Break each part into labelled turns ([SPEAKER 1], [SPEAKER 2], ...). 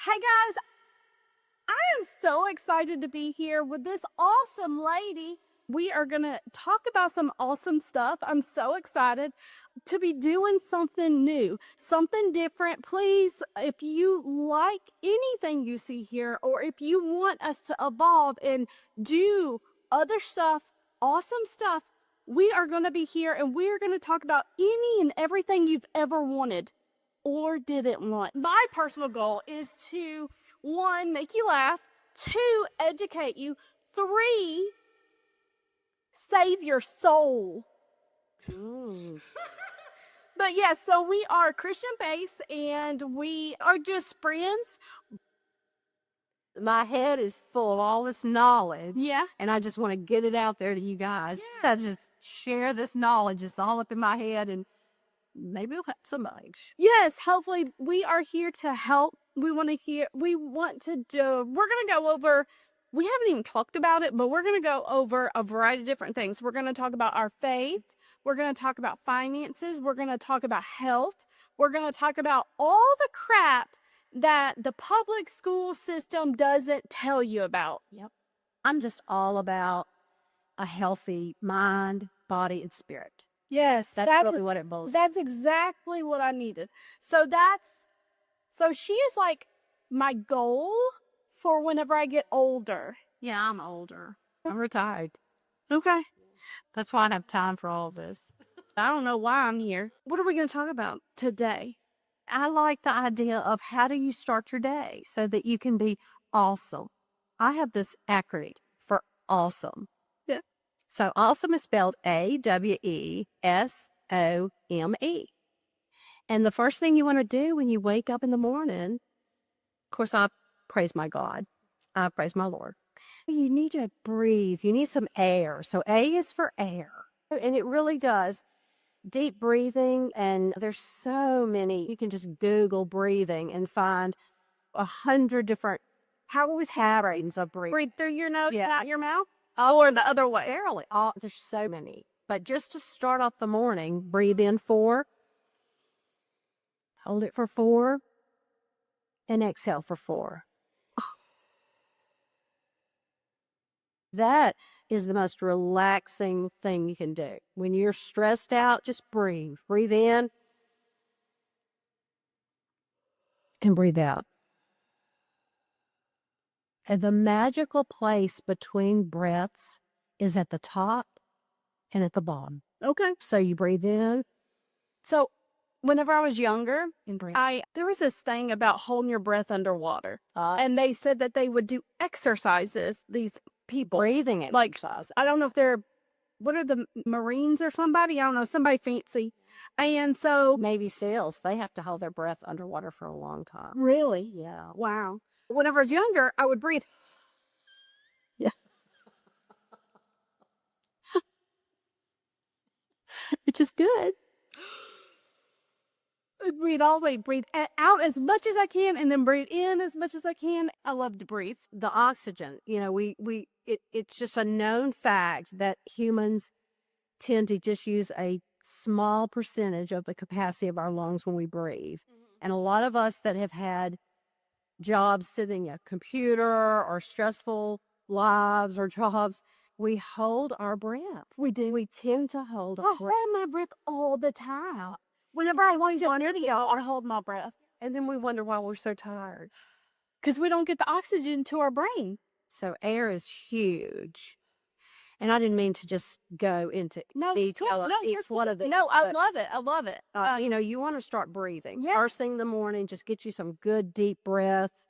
[SPEAKER 1] Hey guys, I am so excited to be here with this awesome lady. We are going to talk about some awesome stuff. I'm so excited to be doing something new, something different. Please, if you like anything you see here, or if you want us to evolve and do other stuff, awesome stuff, we are going to be here and we are going to talk about any and everything you've ever wanted or didn't want. My personal goal is to, 1, make you laugh, 2, educate you, 3, save your soul. But yes, so we are Christian based and we are just friends.
[SPEAKER 2] My head is full of all this knowledge.
[SPEAKER 1] Yeah.
[SPEAKER 2] And I just want to get it out there to you guys.
[SPEAKER 1] Yeah.
[SPEAKER 2] I just share this knowledge. It's all up in my head and maybe we'll have somebody.
[SPEAKER 1] Yes, hopefully we are here to help. We're going to go over, we haven't even talked about it, but we're going to go over a variety of different things. We're going to talk about our faith. We're going to talk about finances. We're going to talk about health. We're going to talk about all the crap that the public school system doesn't tell you about.
[SPEAKER 2] Yep. I'm just all about a healthy mind, body, and spirit.
[SPEAKER 1] Yes,
[SPEAKER 2] That's really what it boils.
[SPEAKER 1] That's exactly what I needed. So she is like my goal for whenever I get older.
[SPEAKER 2] Yeah, I'm older. I'm retired.
[SPEAKER 1] Okay.
[SPEAKER 2] That's why I have time for all this.
[SPEAKER 1] I don't know why I'm here. What are we going to talk about today?
[SPEAKER 2] I like the idea of how do you start your day so that you can be awesome. I have this acronym for awesome.
[SPEAKER 1] Yeah.
[SPEAKER 2] So awesome is spelled A.W.E.S.O.M.E. And the first thing you want to do when you wake up in the morning, of course, I praise my God. I praise my Lord. You need to breathe. You need some air. So A is for air. And it really does. Deep breathing, and there's so many. You can just Google breathing and find 100 different patterns of breathing.
[SPEAKER 1] Breathe through your nose,
[SPEAKER 2] Yeah.
[SPEAKER 1] out your mouth? Or the other way?
[SPEAKER 2] Barely. There's so many. But just to start off the morning, breathe in 4, hold it for 4, and exhale for 4. That is the most relaxing thing you can do. When you're stressed out, just breathe. Breathe in and breathe out. And the magical place between breaths is at the top and at the bottom.
[SPEAKER 1] Okay.
[SPEAKER 2] So you breathe in.
[SPEAKER 1] So whenever I was younger, there was this thing about holding your breath underwater. And they said that they would do exercises, these people.
[SPEAKER 2] Breathing exercise.
[SPEAKER 1] I don't know if what are the Marines or somebody? I don't know, somebody fancy. And so.
[SPEAKER 2] Navy SEALs, they have to hold their breath underwater for a long time.
[SPEAKER 1] Really?
[SPEAKER 2] Yeah.
[SPEAKER 1] Wow. Whenever I was younger, I would breathe.
[SPEAKER 2] Yeah. Which is good.
[SPEAKER 1] Breathe all the way, breathe out as much as I can, and then breathe in as much as I can. I love to breathe.
[SPEAKER 2] The oxygen, it's just a known fact that humans tend to just use a small percentage of the capacity of our lungs when we breathe. Mm-hmm. And a lot of us that have had jobs sitting at a computer or stressful lives or jobs, we hold our breath.
[SPEAKER 1] We do.
[SPEAKER 2] We tend to hold our breath.
[SPEAKER 1] I hold my breath all the time. Whenever I want to do an video, I hold my breath.
[SPEAKER 2] And then we wonder why we're so tired.
[SPEAKER 1] Because we don't get the oxygen to our brain.
[SPEAKER 2] So air is huge. And I didn't mean to just go into detail of each one of them.
[SPEAKER 1] No, I love it. I love it.
[SPEAKER 2] You want to start breathing.
[SPEAKER 1] Yeah.
[SPEAKER 2] First thing in the morning, just get you some good deep breaths.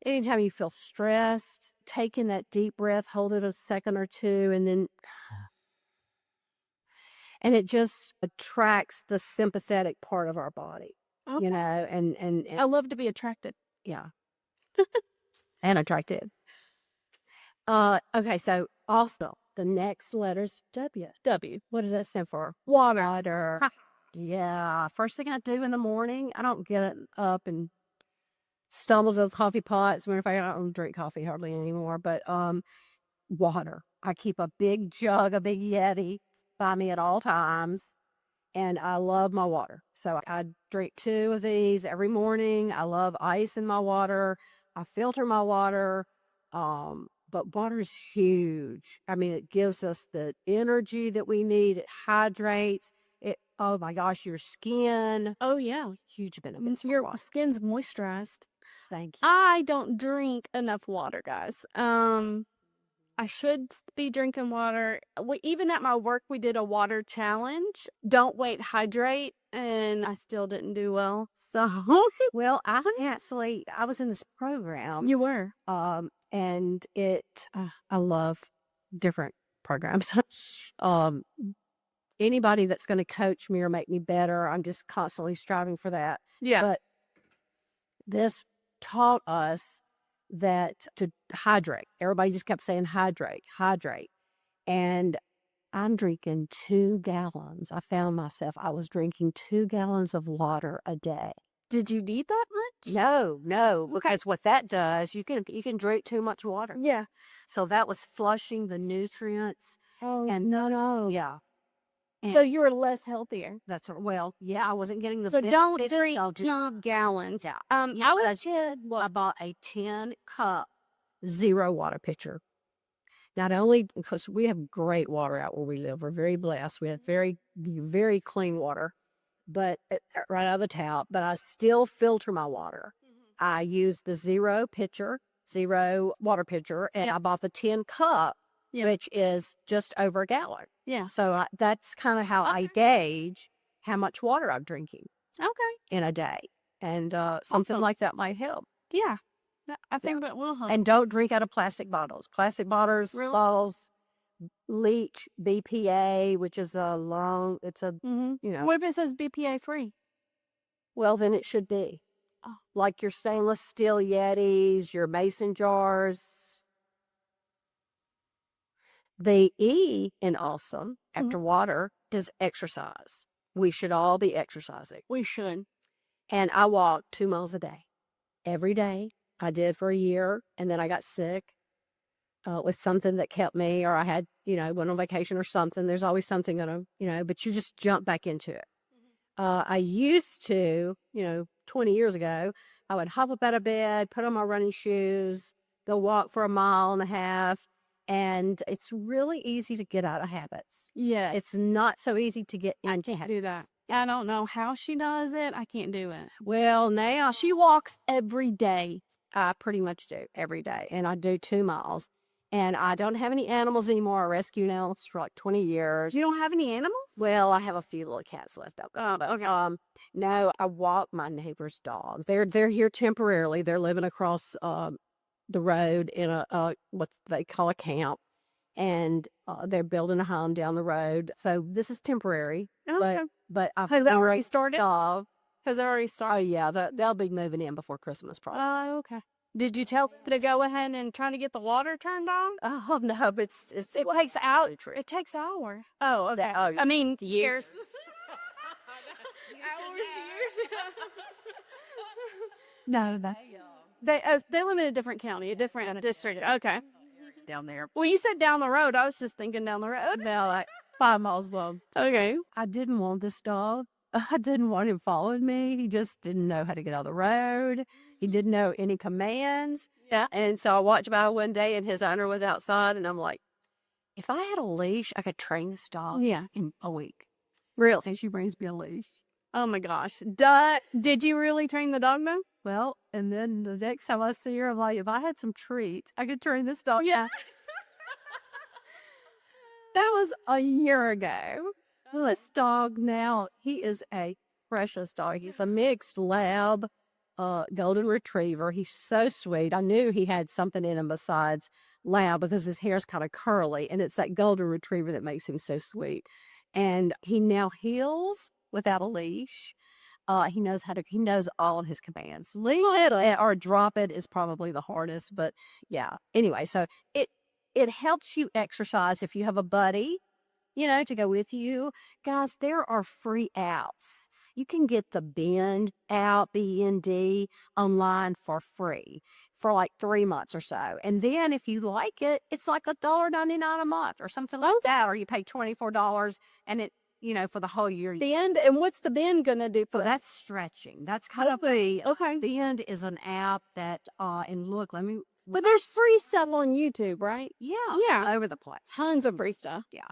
[SPEAKER 2] Anytime you feel stressed, take in that deep breath, hold it a second or two, and then... And it just attracts the sympathetic part of our body,
[SPEAKER 1] okay.
[SPEAKER 2] And
[SPEAKER 1] I love to be attracted.
[SPEAKER 2] Yeah. And attracted. Okay, so also the next letter's W.
[SPEAKER 1] W.
[SPEAKER 2] What does that stand for?
[SPEAKER 1] Water.
[SPEAKER 2] Water. Yeah. First thing I do in the morning, I don't get up and stumble to the coffee pot. As a matter of fact, I don't drink coffee hardly anymore, but water. I keep a big jug, a big Yeti by me at all times. and I love my water. So I drink 2 of these every morning. I love ice in my water. I filter my water. But water is huge. I mean, it gives us the energy that we need. It hydrates. Oh my gosh, your skin.
[SPEAKER 1] Oh, yeah.
[SPEAKER 2] Huge benefits from
[SPEAKER 1] Your
[SPEAKER 2] water.
[SPEAKER 1] skin's moisturized.
[SPEAKER 2] Thank you.
[SPEAKER 1] I don't drink enough water, guys. I should be drinking water. Even at my work, we did a water challenge. Don't wait, hydrate. And I still didn't do well. So
[SPEAKER 2] Well, I was in this program.
[SPEAKER 1] you were.
[SPEAKER 2] And I love different programs. Anybody that's going to coach me or make me better, I'm just constantly striving for that.
[SPEAKER 1] Yeah.
[SPEAKER 2] But this taught us that to hydrate. Everybody just kept saying hydrate, hydrate. And I'm drinking 2 gallons. I found myself, I was drinking 2 gallons of water a day.
[SPEAKER 1] Did you need that much?
[SPEAKER 2] No, because what that does, you can drink too much water.
[SPEAKER 1] Yeah.
[SPEAKER 2] So that was flushing the nutrients.
[SPEAKER 1] Oh,
[SPEAKER 2] And
[SPEAKER 1] no.
[SPEAKER 2] yeah,
[SPEAKER 1] So you were less healthier.
[SPEAKER 2] I wasn't getting the
[SPEAKER 1] So don't
[SPEAKER 2] benefits.
[SPEAKER 1] drink
[SPEAKER 2] I'll just-
[SPEAKER 1] 2 gallons.
[SPEAKER 2] Yeah.
[SPEAKER 1] I
[SPEAKER 2] I bought a 10-cup zero water pitcher. Not only because we have great water out where we live, we're very blessed. We have very, very clean water, but right out of the tap. But I still filter my water. I use the zero water pitcher, and I bought the 10-cup, which is just over a gallon.
[SPEAKER 1] Yeah.
[SPEAKER 2] So that's kind of how I gauge how much water I'm drinking in a day, and something like that might help.
[SPEAKER 1] Yeah. I think that will help.
[SPEAKER 2] And don't drink out of plastic bottles. Plastic bottles leach BPA, which is what
[SPEAKER 1] if it says BPA free?
[SPEAKER 2] Well, then it should be.
[SPEAKER 1] Oh.
[SPEAKER 2] Like your stainless steel Yetis, your mason jars. The E in awesome, after water, is exercise. We should all be exercising.
[SPEAKER 1] We should.
[SPEAKER 2] And I walk 2 miles a day. Every day. I did for a year, and then I got sick with something that kept me, or I had, went on vacation or something. There's always something but you just jump back into it. I used to, 20 years ago, I would hop up out of bed, put on my running shoes, go walk for 1.5 miles, and it's really easy to get out of habits.
[SPEAKER 1] Yeah.
[SPEAKER 2] It's not so easy to get into habits.
[SPEAKER 1] Do that. I don't know how she does it. I can't do it.
[SPEAKER 2] Well, now
[SPEAKER 1] She walks every day.
[SPEAKER 2] I pretty much do every day, and I do 2 miles. And I don't have any animals anymore. I rescued animals for like 20 years.
[SPEAKER 1] You don't have any animals?
[SPEAKER 2] Well, I have a few little cats left out there.
[SPEAKER 1] Oh, okay.
[SPEAKER 2] No, I walk my neighbor's dog. They're here temporarily. They're living across the road in a what they call a camp, and they're building a home down the road. So this is temporary.
[SPEAKER 1] Okay.
[SPEAKER 2] But I've
[SPEAKER 1] Has that already started?
[SPEAKER 2] Dog.
[SPEAKER 1] Has it already started?
[SPEAKER 2] Oh yeah, they'll be moving in before Christmas, probably.
[SPEAKER 1] Oh, okay. Did you tell them to go ahead and try to get the water turned on?
[SPEAKER 2] Oh no, but it
[SPEAKER 1] takes hours. It takes hours. Oh, okay. I mean, years. Hours, years.
[SPEAKER 2] No,
[SPEAKER 1] they live in a different county, a different district. Okay.
[SPEAKER 2] Down there.
[SPEAKER 1] Well, you said down the road. I was just thinking down the road.
[SPEAKER 2] Now, like 5 miles long.
[SPEAKER 1] Okay.
[SPEAKER 2] I didn't want this dog. I didn't want him following me. He just didn't know how to get out of the road. He didn't know any commands.
[SPEAKER 1] Yeah.
[SPEAKER 2] And so I watched by one day, and his owner was outside, and I'm like, if I had a leash, I could train this dog in a week.
[SPEAKER 1] Real.
[SPEAKER 2] So she brings me a leash.
[SPEAKER 1] Oh my gosh. Did you really train the dog though?
[SPEAKER 2] Well, and then the next time I see her, I'm like, if I had some treats, I could train this dog.
[SPEAKER 1] Yeah. That was a year ago.
[SPEAKER 2] This dog now, he is a precious dog. He's a mixed lab, golden retriever. He's so sweet. I knew he had something in him besides lab because his hair's kind of curly, and it's that golden retriever that makes him so sweet. And he now heals without a leash. He knows all of his commands. Leave it or drop it is probably the hardest, but yeah. Anyway, so it helps you exercise if you have a buddy, to go with you. Guys, there are free apps. You can get the Bend app, BND, online for free for like 3 months or so. And then if you like it, it's like $1.99 a month or something like that. Or you pay $24 and for the whole year.
[SPEAKER 1] Bend, and what's the bend gonna do for
[SPEAKER 2] So
[SPEAKER 1] that?
[SPEAKER 2] that's stretching. That's kind of a
[SPEAKER 1] Okay.
[SPEAKER 2] Bend is an app that and look, let me
[SPEAKER 1] But there's free stuff on YouTube, right?
[SPEAKER 2] yeah,
[SPEAKER 1] Yeah.
[SPEAKER 2] all over the place.
[SPEAKER 1] Tons of free stuff.
[SPEAKER 2] Yeah.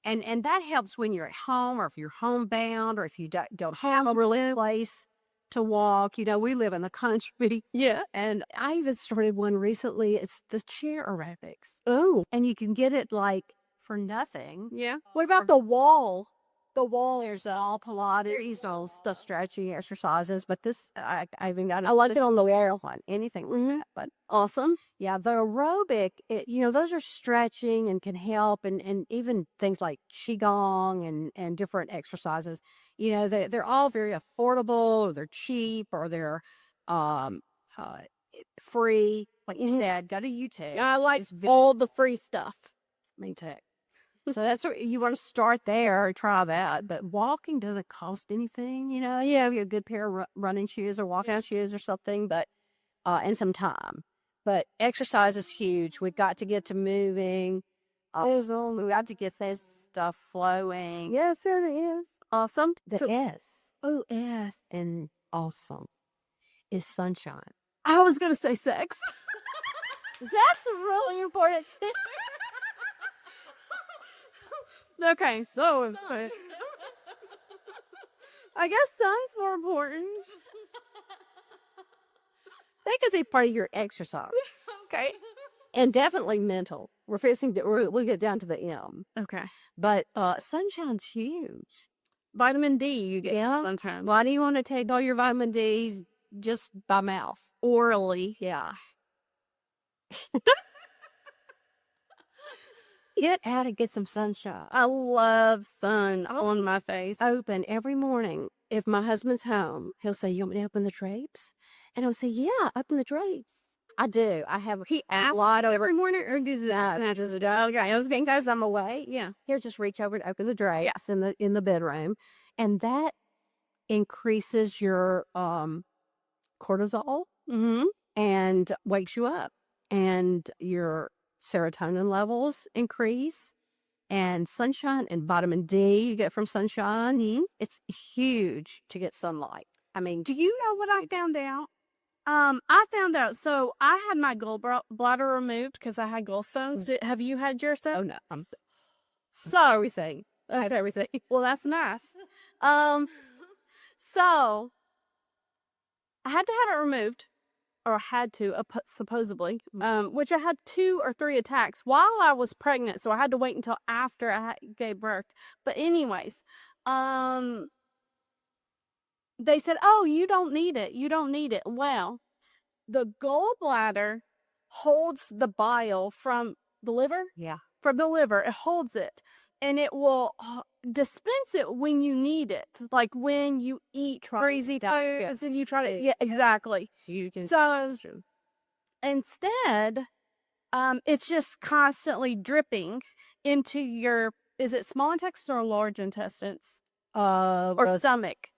[SPEAKER 2] And that helps when you're at home or if you're homebound or if you don't have a really place to walk. We live in the country.
[SPEAKER 1] Yeah.
[SPEAKER 2] And I even started one recently. It's the chair aerobics.
[SPEAKER 1] Oh.
[SPEAKER 2] And you can get it like for nothing.
[SPEAKER 1] Yeah. What about the wall? The wall.
[SPEAKER 2] There's all Pilates, those the stretching exercises, but this I even got
[SPEAKER 1] I like it on the wall.
[SPEAKER 2] one, anything like
[SPEAKER 1] Mhm.
[SPEAKER 2] that. But
[SPEAKER 1] Awesome.
[SPEAKER 2] yeah, the aerobic, those are stretching and can help, and even things like qigong and different exercises. They're all very affordable, or they're cheap, or they're um uh free. Like you
[SPEAKER 1] Mhm.
[SPEAKER 2] said, go to YouTube.
[SPEAKER 1] I like
[SPEAKER 2] It's
[SPEAKER 1] all the free stuff.
[SPEAKER 2] me too. So that's what you want to start there, try that. But walking doesn't cost anything, Yeah, you have a good pair of running shoes or walking shoes or something, but and some time. But exercise is huge. We've got to get to moving. We got to get this stuff flowing.
[SPEAKER 1] Yes, it is. Awesome.
[SPEAKER 2] The S in awesome is sunshine.
[SPEAKER 1] I was gonna say sex.
[SPEAKER 2] That's really important too.
[SPEAKER 1] Okay, so I guess sun's more important.
[SPEAKER 2] That could be part of your exercise.
[SPEAKER 1] Okay.
[SPEAKER 2] And definitely mental. We'll get down to the M.
[SPEAKER 1] Okay.
[SPEAKER 2] But sunshine's huge.
[SPEAKER 1] Vitamin D you get
[SPEAKER 2] Yeah.
[SPEAKER 1] sunshine.
[SPEAKER 2] Why do you want to take all your vitamin D's just by mouth?
[SPEAKER 1] Orally.
[SPEAKER 2] Yeah. Get out and get some sunshine.
[SPEAKER 1] I love sun on my face.
[SPEAKER 2] Open every morning. If my husband's home, he'll say, "You want me to open the drapes?" And I'll say, "Yeah, open the drapes." I do. I have
[SPEAKER 1] He
[SPEAKER 2] a
[SPEAKER 1] asks
[SPEAKER 2] lot
[SPEAKER 1] every
[SPEAKER 2] over.
[SPEAKER 1] morning, or does it snatches it out? Okay, I was because I'm away. Yeah.
[SPEAKER 2] He'll just reach over and open the drapes in the bedroom, and that increases your cortisol
[SPEAKER 1] Mm-hmm.
[SPEAKER 2] and wakes you up, and your serotonin levels increase. And sunshine and vitamin D you get from sunshine. It's huge to get sunlight. I mean,
[SPEAKER 1] Do you know what I found out? I found out. So I had my gallbladder removed because I had gallstones. Have you had yours done?
[SPEAKER 2] oh no, I'm
[SPEAKER 1] So
[SPEAKER 2] everything. I have everything.
[SPEAKER 1] well, that's nice. So I had to have it removed, or had to, supposedly, which I had 2 or 3 attacks while I was pregnant, so I had to wait until after I gave birth. But anyways, they said, "Oh, you don't need it. You don't need it." Well, the gallbladder holds the bile from the liver.
[SPEAKER 2] Yeah.
[SPEAKER 1] From the liver, it holds it, and it will dispense it when you need it, like when you eat crazy foods and you try to. Yeah, exactly.
[SPEAKER 2] You can.
[SPEAKER 1] So instead, it's just constantly dripping into your. Is it small intestines or large intestines or
[SPEAKER 2] Well,
[SPEAKER 1] stomach?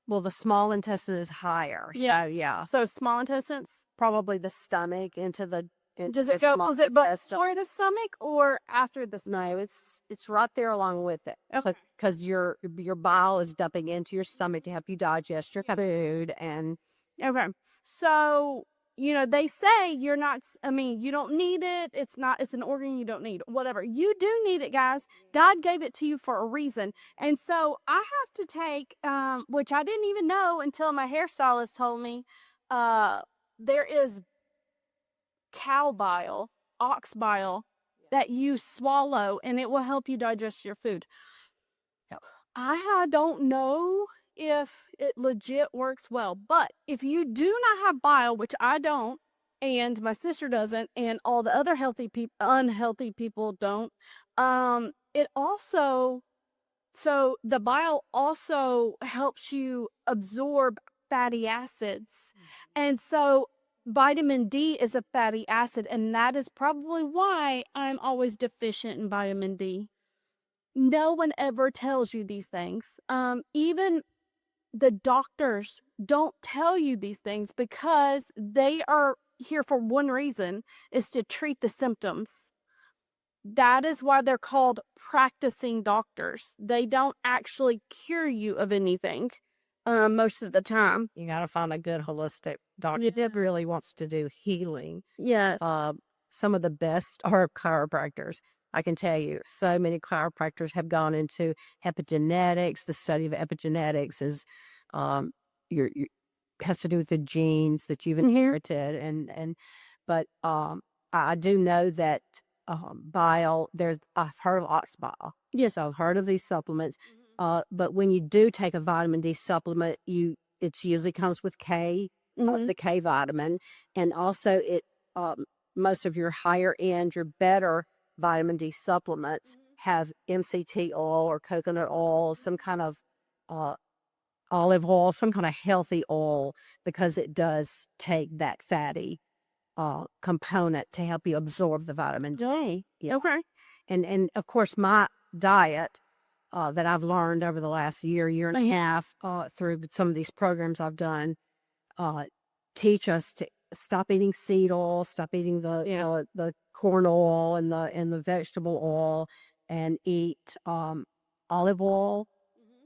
[SPEAKER 2] well, the small intestine is higher.
[SPEAKER 1] Yeah.
[SPEAKER 2] So, yeah.
[SPEAKER 1] So small intestines.
[SPEAKER 2] Probably the stomach into the.
[SPEAKER 1] Does it go? Was it before the stomach or after the stomach?
[SPEAKER 2] No, it's right there along with it.
[SPEAKER 1] Okay.
[SPEAKER 2] Because your bile is dumping into your stomach to help you digest your food and.
[SPEAKER 1] Okay. So, they say you're not, I mean, you don't need it. It's an organ you don't need. Whatever. You do need it, guys. God gave it to you for a reason. And so I have to take, which I didn't even know until my hairstylist told me, there is cow bile, ox bile that you swallow and it will help you digest your food. I don't know if it legit works well, but if you do not have bile, which I don't, and my sister doesn't, and all the other unhealthy people don't, it also, so the bile also helps you absorb fatty acids. And so vitamin D is a fatty acid, and that is probably why I'm always deficient in vitamin D. No one ever tells you these things. Even the doctors don't tell you these things because they are here for one reason, is to treat the symptoms. That is why they're called practicing doctors. They don't actually cure you of anything most of the time.
[SPEAKER 2] You got to find a good holistic doctor
[SPEAKER 1] Yeah.
[SPEAKER 2] that really wants to do healing.
[SPEAKER 1] Yes.
[SPEAKER 2] Some of the best are chiropractors. I can tell you, so many chiropractors have gone into epigenetics. The study of epigenetics is your has to do with the genes that you've inherited, but I do know that bile. I've heard of ox bile.
[SPEAKER 1] Yes.
[SPEAKER 2] So I've heard of these supplements. But when you do take a vitamin D supplement, it usually comes with K, the K vitamin, and also most of your higher end, your better vitamin D supplements have MCT oil or coconut oil, some kind of olive oil, some kind of healthy oil, because it does take that fatty component to help you absorb the vitamin D. Yeah.
[SPEAKER 1] Okay.
[SPEAKER 2] And of course, my diet that I've learned over the last year and a half through some of these programs I've done teach us to stop eating seed oil, stop eating the corn oil and the vegetable oil, and eat olive oil,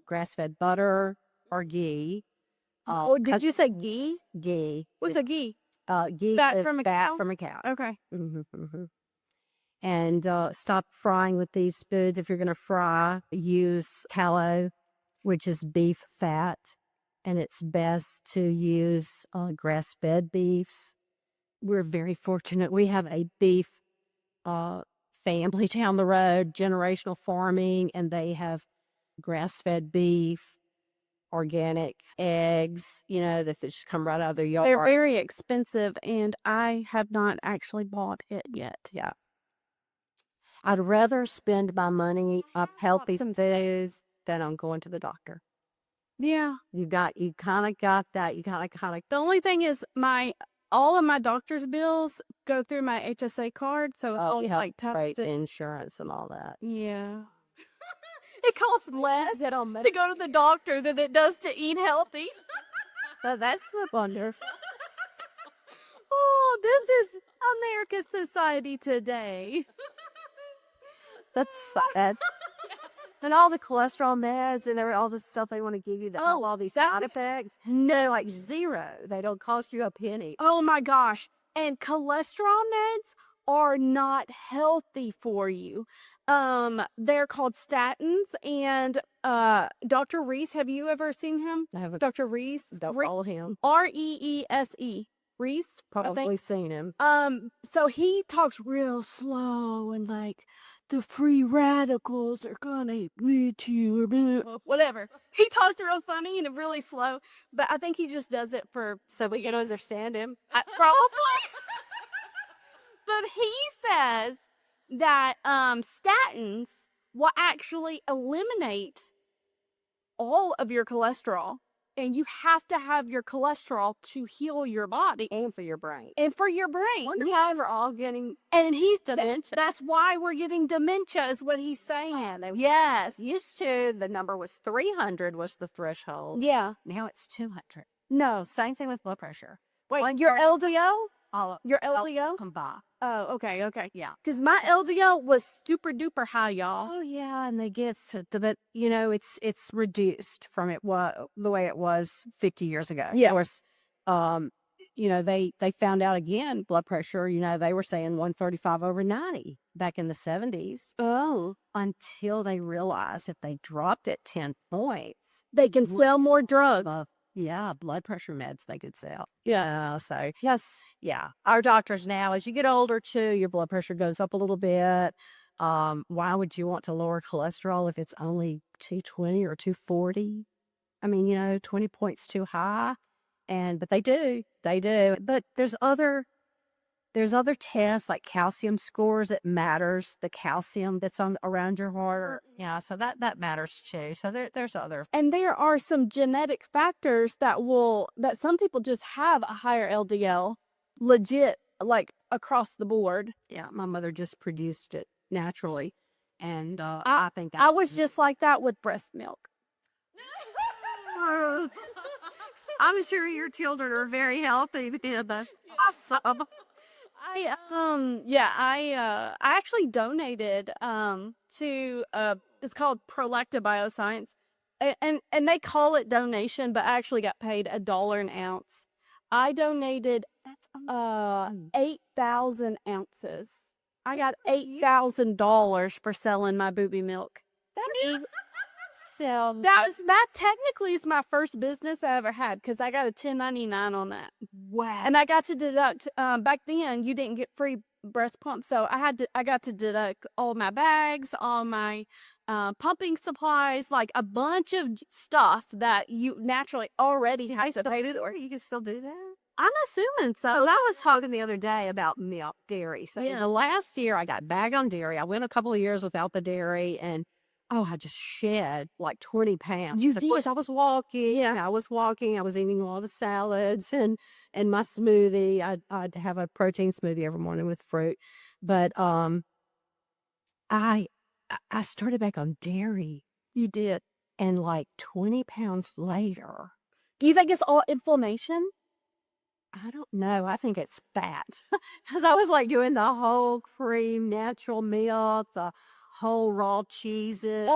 [SPEAKER 2] grass-fed butter, or ghee.
[SPEAKER 1] Did you say ghee?
[SPEAKER 2] Ghee.
[SPEAKER 1] What's a ghee?
[SPEAKER 2] Ghee
[SPEAKER 1] Fat
[SPEAKER 2] is
[SPEAKER 1] from a
[SPEAKER 2] fat
[SPEAKER 1] cow?
[SPEAKER 2] from a cow.
[SPEAKER 1] Okay.
[SPEAKER 2] And stop frying with these foods. If you're going to fry, use tallow, which is beef fat, and it's best to use grass-fed beefs. We're very fortunate. We have a beef family down the road, generational farming, and they have grass-fed beef, organic eggs, that just come right out of their yard.
[SPEAKER 1] They're very expensive, and I have not actually bought it yet.
[SPEAKER 2] Yeah. I'd rather spend my money up healthy foods than on going to the doctor.
[SPEAKER 1] Yeah.
[SPEAKER 2] You kind of got that. You kind of.
[SPEAKER 1] The only thing is all of my doctor's bills go through my HSA card, so it's only like
[SPEAKER 2] insurance and all that.
[SPEAKER 1] Yeah. It costs less to go to the doctor than it does to eat healthy.
[SPEAKER 2] That's wonderful.
[SPEAKER 1] Oh, this is America's society today.
[SPEAKER 2] That's sad. And all the cholesterol meds and all the stuff they want to give you that have all these side effects. No, like zero. They don't cost you a penny.
[SPEAKER 1] Oh my gosh. And cholesterol meds are not healthy for you. They're called statins, and Dr. Reese, have you ever seen him?
[SPEAKER 2] I haven't.
[SPEAKER 1] Dr. Reese?
[SPEAKER 2] Don't follow him.
[SPEAKER 1] Reese. Reese?
[SPEAKER 2] Probably seen him.
[SPEAKER 1] So he talks real slow and like the free radicals are gonna eat you or whatever. He talks real funny and really slow, but I think he just does it
[SPEAKER 2] so we can understand him.
[SPEAKER 1] Probably. But he says that statins will actually eliminate all of your cholesterol. And you have to have your cholesterol to heal your body.
[SPEAKER 2] And for your brain. Wonder why we're all getting dementia.
[SPEAKER 1] That's why we're getting dementia is what he's saying.
[SPEAKER 2] Yeah,
[SPEAKER 1] yes.
[SPEAKER 2] Used to, the number was 300 was the threshold.
[SPEAKER 1] Yeah.
[SPEAKER 2] Now it's 200.
[SPEAKER 1] No.
[SPEAKER 2] Same thing with blood pressure.
[SPEAKER 1] Wait, your LDL? Your LDL?
[SPEAKER 2] Come by.
[SPEAKER 1] Oh, okay.
[SPEAKER 2] Yeah.
[SPEAKER 1] Because my LDL was super duper high, y'all.
[SPEAKER 2] Oh yeah, and they get but it's reduced from the way it was 50 years ago.
[SPEAKER 1] Yeah.
[SPEAKER 2] Of course, they found out again blood pressure. They were saying 135/90 back in the 70s.
[SPEAKER 1] Oh.
[SPEAKER 2] Until they realized if they dropped it 10 points,
[SPEAKER 1] they can sell more drugs.
[SPEAKER 2] Yeah, blood pressure meds they could sell.
[SPEAKER 1] Yeah.
[SPEAKER 2] So
[SPEAKER 1] yes.
[SPEAKER 2] Yeah. Our doctors now, as you get older too, your blood pressure goes up a little bit. Why would you want to lower cholesterol if it's only 220 or 240? I mean, 20 points too high. But they do. But there's other tests like calcium scores. It matters, the calcium that's around your heart. Yeah, so that matters too. So there's other.
[SPEAKER 1] And there are some genetic factors that some people just have a higher LDL, legit, like across the board.
[SPEAKER 2] Yeah, my mother just produced it naturally, and I think
[SPEAKER 1] I was just like that with breast milk.
[SPEAKER 2] I'm sure your children are very healthy. Yeah, that's awesome.
[SPEAKER 1] I actually donated to it's called Prolacta Bioscience, and they call it donation, but I actually got paid $1 an ounce. I donated
[SPEAKER 2] That's
[SPEAKER 1] 8,000 ounces. I got
[SPEAKER 2] for you.
[SPEAKER 1] $8,000 for selling my booby milk.
[SPEAKER 2] That is so.
[SPEAKER 1] That technically is my first business I ever had because I got a 1099 on that.
[SPEAKER 2] Wow.
[SPEAKER 1] And I got to deduct. Back then, you didn't get free breast pumps, so I got to deduct all my bags, all my pumping supplies, like a bunch of stuff that you naturally already
[SPEAKER 2] I
[SPEAKER 1] have to
[SPEAKER 2] still
[SPEAKER 1] pay
[SPEAKER 2] do,
[SPEAKER 1] for.
[SPEAKER 2] or you can still do that.
[SPEAKER 1] I'm assuming
[SPEAKER 2] So
[SPEAKER 1] so.
[SPEAKER 2] I was talking the other day about milk, dairy. So
[SPEAKER 1] Yeah.
[SPEAKER 2] the last year I got back on dairy. I went a couple of years without the dairy, and I just shed like 20 pounds.
[SPEAKER 1] You
[SPEAKER 2] Of course,
[SPEAKER 1] did.
[SPEAKER 2] I was walking.
[SPEAKER 1] Yeah.
[SPEAKER 2] I was walking. I was eating a lot of salads and my smoothie. I'd have a protein smoothie every morning with fruit, but I I started back on dairy,
[SPEAKER 1] You did.
[SPEAKER 2] and like 20 pounds later.
[SPEAKER 1] Do you think it's all inflammation?
[SPEAKER 2] I don't know. I think it's fat. Because I was like doing the whole cream, natural milk, the whole raw cheeses.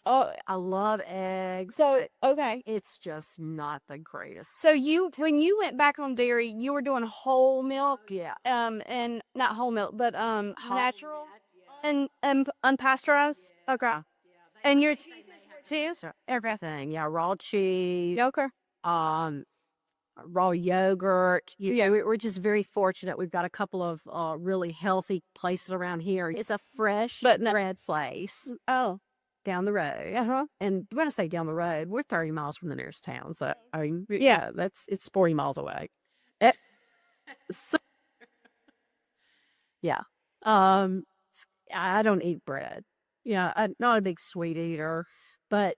[SPEAKER 1] Oh,
[SPEAKER 2] I love eggs.
[SPEAKER 1] so
[SPEAKER 2] but
[SPEAKER 1] okay.
[SPEAKER 2] it's just not the greatest.
[SPEAKER 1] So when you went back on dairy, you were doing whole milk,
[SPEAKER 2] Yeah.
[SPEAKER 1] and not whole milk, but
[SPEAKER 2] Whole
[SPEAKER 1] natural
[SPEAKER 2] milk,
[SPEAKER 1] and unpasteurized. Okay.
[SPEAKER 2] yeah.
[SPEAKER 1] And your cheese, everything.
[SPEAKER 2] Thing. Yeah, raw cheese,
[SPEAKER 1] Okay.
[SPEAKER 2] um, raw yogurt.
[SPEAKER 1] Yeah.
[SPEAKER 2] We're just very fortunate. We've got a couple of really healthy places around here. It's a fresh
[SPEAKER 1] But no.
[SPEAKER 2] bread place
[SPEAKER 1] Oh.
[SPEAKER 2] down the road.
[SPEAKER 1] Uh-huh.
[SPEAKER 2] And when I say down the road, we're 30 miles from the nearest town. So, I mean,
[SPEAKER 1] Yeah.
[SPEAKER 2] it's 40 miles away. Eh, so, yeah. Um, I don't eat bread. Yeah, I'm not a big sweet eater, but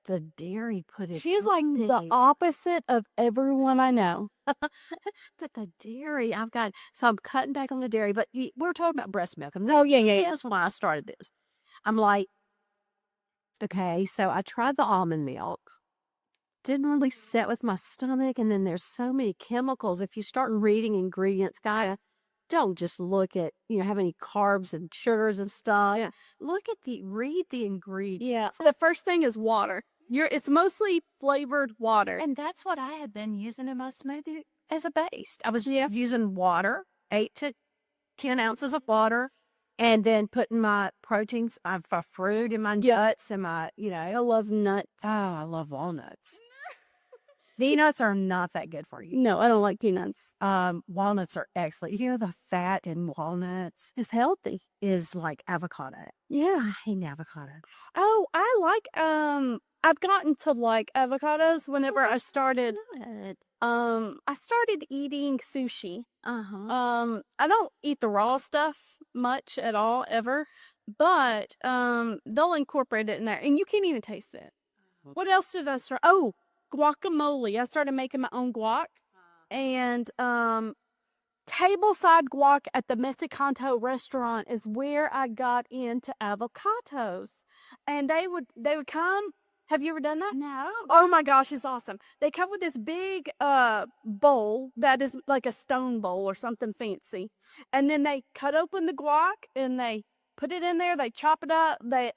[SPEAKER 2] the dairy put it
[SPEAKER 1] She's like
[SPEAKER 2] on
[SPEAKER 1] the
[SPEAKER 2] me.
[SPEAKER 1] opposite of everyone I know.
[SPEAKER 2] But the dairy, so I'm cutting back on the dairy, but we're talking about breast milk. And
[SPEAKER 1] Oh, yeah.
[SPEAKER 2] that's why I started this. I'm like, okay, so I tried the almond milk. Didn't really sit with my stomach. And then there's so many chemicals. If you start reading ingredients, guys, don't just look at, have any carbs and sugars and stuff.
[SPEAKER 1] Yeah.
[SPEAKER 2] Read the ingredients.
[SPEAKER 1] Yeah. The first thing is water. It's mostly flavored water.
[SPEAKER 2] And that's what I had been using in my smoothie as a base. I was using water, 8 to 10 ounces of water, and then putting my proteins, for fruit and my nuts and my,
[SPEAKER 1] I love nuts.
[SPEAKER 2] Oh, I love walnuts. The nuts are not that good for you.
[SPEAKER 1] No, I don't like peanuts.
[SPEAKER 2] Walnuts are excellent. The fat in walnuts
[SPEAKER 1] It's healthy.
[SPEAKER 2] is like avocado.
[SPEAKER 1] Yeah.
[SPEAKER 2] I hate avocado.
[SPEAKER 1] Oh, I like I've gotten to like avocados whenever I started
[SPEAKER 2] Good.
[SPEAKER 1] I started eating sushi.
[SPEAKER 2] Uh-huh.
[SPEAKER 1] I don't eat the raw stuff much at all ever, but they'll incorporate it in there and you can't even taste it. What else did I start? Oh, guacamole. I started making my own guac and tableside guac at the Mexicanto restaurant is where I got into avocados. And they would come. Have you ever done that?
[SPEAKER 2] No.
[SPEAKER 1] Oh my gosh, it's awesome. They come with this big bowl that is like a stone bowl or something fancy. And then they cut open the guac and they put it in there, they chop it up, they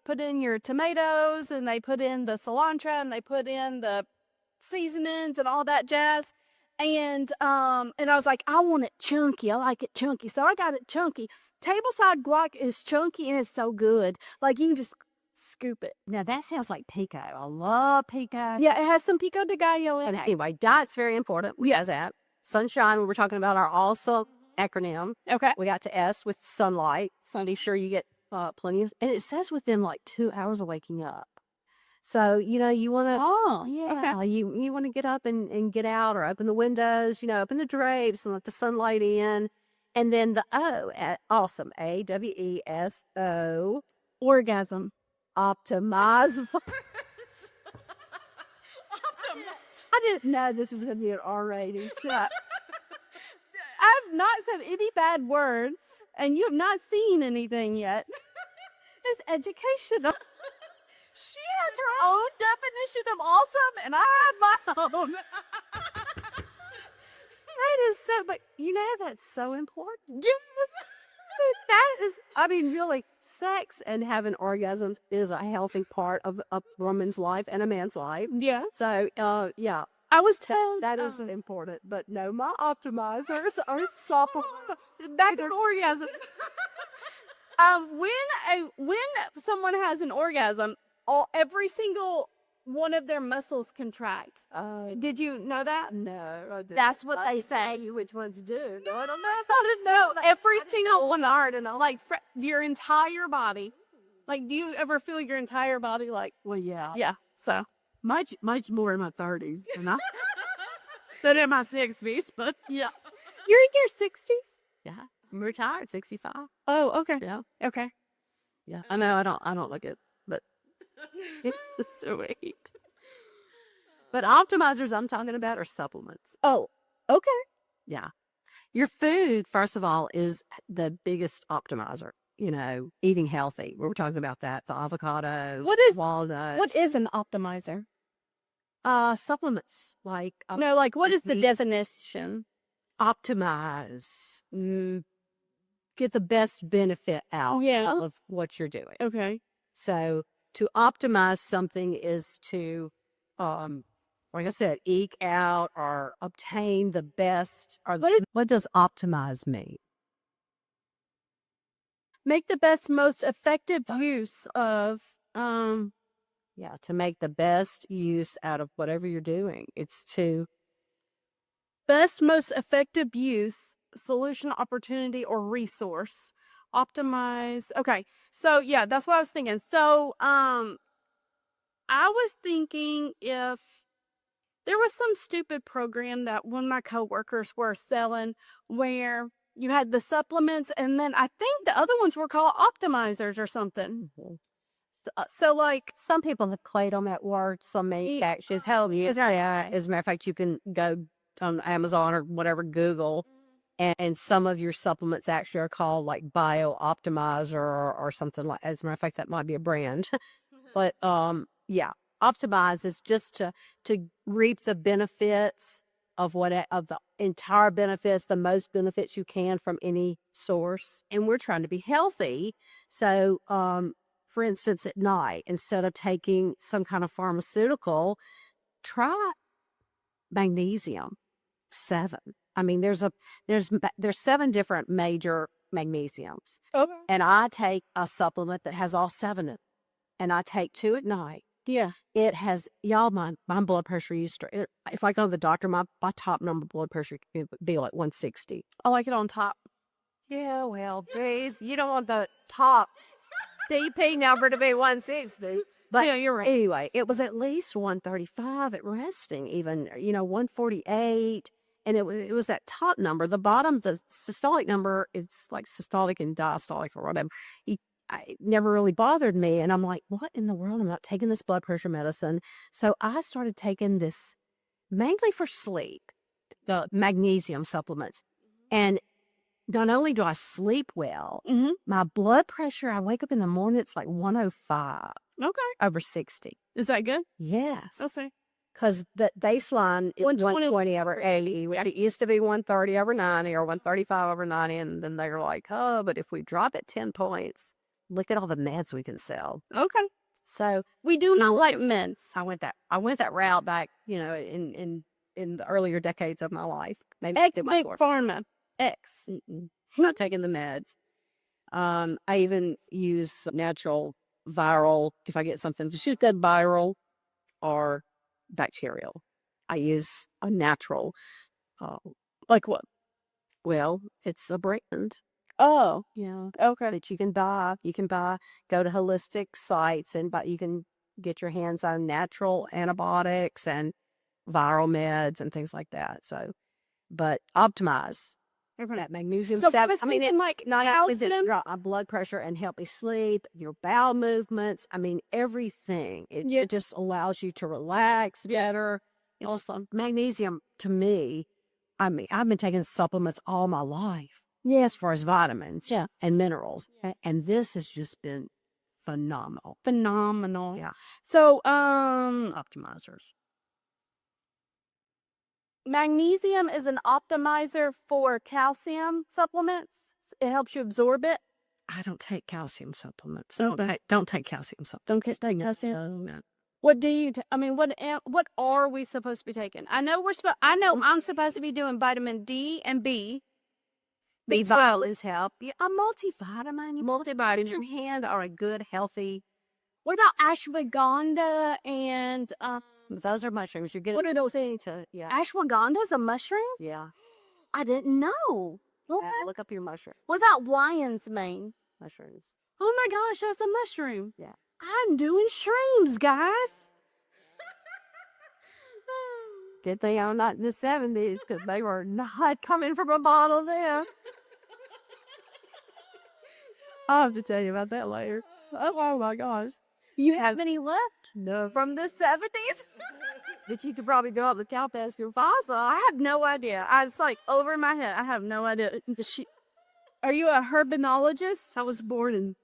[SPEAKER 1] put in your tomatoes and they put in the cilantro and they put in the seasonings and all that jazz. And I was like, I want it chunky. I like it chunky. So I got it chunky. Tableside guac is chunky and it's so good. Like you can just scoop it.
[SPEAKER 2] Now that sounds like pico. I love pico.
[SPEAKER 1] Yeah, it has some pico de gallo in it.
[SPEAKER 2] Anyway, diet's very important. We got that. Sunshine, we were talking about our also acronym.
[SPEAKER 1] Okay.
[SPEAKER 2] We got to S with sunlight. So be sure you get plenty of, and it says within like 2 hours of waking up. So, you want to,
[SPEAKER 1] Okay.
[SPEAKER 2] you want to get up and get out or open the windows, open the drapes and let the sunlight in. And then the O at awesome, A.W.E.S.O.M.E.
[SPEAKER 1] Orgasm.
[SPEAKER 2] Optimize. I didn't know this was going to be an R rating.
[SPEAKER 1] I've not said any bad words, and you have not seen anything yet. It's educational. She has her own definition of awesome, and I have my own.
[SPEAKER 2] That is so, but that's so important.
[SPEAKER 1] Yes.
[SPEAKER 2] That is, I mean, really, sex and having orgasms is a healthy part of a woman's life and a man's life.
[SPEAKER 1] Yeah.
[SPEAKER 2] So, yeah,
[SPEAKER 1] I was told
[SPEAKER 2] that is important. But no, my optimizers are supple.
[SPEAKER 1] back to orgasms. When someone has an orgasm, every single one of their muscles contract. Did you know that?
[SPEAKER 2] No, I didn't.
[SPEAKER 1] That's what they say.
[SPEAKER 2] You which ones do? No, I don't know.
[SPEAKER 1] I didn't know. Every single one are to know. Like your entire body. Like, do you ever feel your entire body like?
[SPEAKER 2] Well, yeah,
[SPEAKER 1] Yeah. So
[SPEAKER 2] much more in my 30s than in my 60s. But yeah,
[SPEAKER 1] you're in your 60s.
[SPEAKER 2] yeah, I'm retired, 65.
[SPEAKER 1] Oh, okay.
[SPEAKER 2] Yeah,
[SPEAKER 1] Okay.
[SPEAKER 2] yeah. I know I don't look it, but it's sweet. But optimizers I'm talking about are supplements.
[SPEAKER 1] Oh, okay.
[SPEAKER 2] Yeah. Your food, first of all, is the biggest optimizer. Eating healthy. We were talking about that. The avocados, walnuts.
[SPEAKER 1] What is an optimizer?
[SPEAKER 2] Supplements like
[SPEAKER 1] No, like what is the definition?
[SPEAKER 2] optimize. Get the best benefit out of what you're doing.
[SPEAKER 1] Okay.
[SPEAKER 2] So to optimize something is to, like I said, eke out or obtain the best. Or what does optimize mean?
[SPEAKER 1] Make the best, most effective use of
[SPEAKER 2] Yeah, to make the best use out of whatever you're doing. It's to
[SPEAKER 1] best, most effective use, solution, opportunity, or resource. Optimize. Okay. So yeah, that's what I was thinking. So I was thinking if there was some stupid program that one of my coworkers were selling where you had the supplements and then I think the other ones were called optimizers or something. So like
[SPEAKER 2] some people have played on that word. Some manufacturers, hell yes. As a matter of fact, you can go on Amazon or whatever, Google, and some of your supplements actually are called like Bio Optimizer or something like. As a matter of fact, that might be a brand. But yeah, optimize is just to reap the benefits of the entire benefits, the most benefits you can from any source. And we're trying to be healthy, so for instance, at night, instead of taking some kind of pharmaceutical, try magnesium 7. I mean, there's 7 different major magnesiums,
[SPEAKER 1] okay.
[SPEAKER 2] and I take a supplement that has all 7 in it, and I take 2 at night.
[SPEAKER 1] Yeah.
[SPEAKER 2] It has, y'all, my blood pressure used to, if I go to the doctor, my top number blood pressure can be like 160.
[SPEAKER 1] I like it on top.
[SPEAKER 2] Yeah, well, please, you don't want the top DP number to be 160. But
[SPEAKER 1] yeah, you're right.
[SPEAKER 2] Anyway, it was at least 135 at resting, even, 148. And it was that top number. The bottom, the systolic number, it's like systolic and diastolic or whatever. It never really bothered me. And I'm like, what in the world? I'm not taking this blood pressure medicine. So I started taking this mainly for sleep, the magnesium supplements. And not only do I sleep well, my blood pressure, I wake up in the morning, it's like 105 over 60.
[SPEAKER 1] Is that good?
[SPEAKER 2] Yes.
[SPEAKER 1] Okay.
[SPEAKER 2] Because the baseline is 120 over 80. It used to be 130 over 90 or 135 over 90. And then they were like, oh, but if we drop it 10 points, look at all the meds we can sell.
[SPEAKER 1] Okay.
[SPEAKER 2] So
[SPEAKER 1] we do not like meds.
[SPEAKER 2] I went that route back, in the earlier decades of my life. Maybe
[SPEAKER 1] Pharma. X.
[SPEAKER 2] I'm not taking the meds. I even use natural viral, if I get something, shoot that viral or bacterial. I use a natural.
[SPEAKER 1] Like what?
[SPEAKER 2] Well, it's a brand.
[SPEAKER 1] Oh.
[SPEAKER 2] Yeah.
[SPEAKER 1] Okay.
[SPEAKER 2] That you can buy. Go to holistic sites and you can get your hands on natural antibiotics and viral meds and things like that. So, but optimize. That magnesium.
[SPEAKER 1] So I mean, it like
[SPEAKER 2] not only does it drop my blood pressure and help me sleep, your bowel movements. I mean, everything. It just allows you to relax better. Also, magnesium to me. I mean, I've been taking supplements all my life. Yeah, as far as vitamins, and minerals, and this has just been phenomenal.
[SPEAKER 1] Phenomenal.
[SPEAKER 2] Yeah.
[SPEAKER 1] So,
[SPEAKER 2] optimizers.
[SPEAKER 1] Magnesium is an optimizer for calcium supplements. It helps you absorb it.
[SPEAKER 2] I don't take calcium supplements. Don't take calcium supplements.
[SPEAKER 1] Don't take calcium.
[SPEAKER 2] No.
[SPEAKER 1] What do you? I mean, what are we supposed to be taking? I know I know I'm supposed to be doing vitamin D and B.
[SPEAKER 2] B vitamins help. Yeah, a multivitamin.
[SPEAKER 1] Multivitamin.
[SPEAKER 2] Your hand are a good, healthy.
[SPEAKER 1] What about ashwagandha and
[SPEAKER 2] Those are mushrooms. You're getting.
[SPEAKER 1] what are those?
[SPEAKER 2] Yeah.
[SPEAKER 1] Ashwagandha's a mushroom?
[SPEAKER 2] Yeah.
[SPEAKER 1] I didn't know.
[SPEAKER 2] Look up your mushroom.
[SPEAKER 1] What about lion's mane?
[SPEAKER 2] Mushrooms.
[SPEAKER 1] Oh my gosh, that's a mushroom.
[SPEAKER 2] Yeah.
[SPEAKER 1] I'm doing shrooms, guys.
[SPEAKER 2] Good thing I'm not in the 70s because they were not coming from a bottle then.
[SPEAKER 1] I'll have to tell you about that later. Oh my gosh. You have any left?
[SPEAKER 2] No.
[SPEAKER 1] From the 70s?
[SPEAKER 2] But you could probably go out the cow pasture and find some.
[SPEAKER 1] I have no idea. It's like over my head. I have no idea. Are you a herbanologist?
[SPEAKER 2] I was born in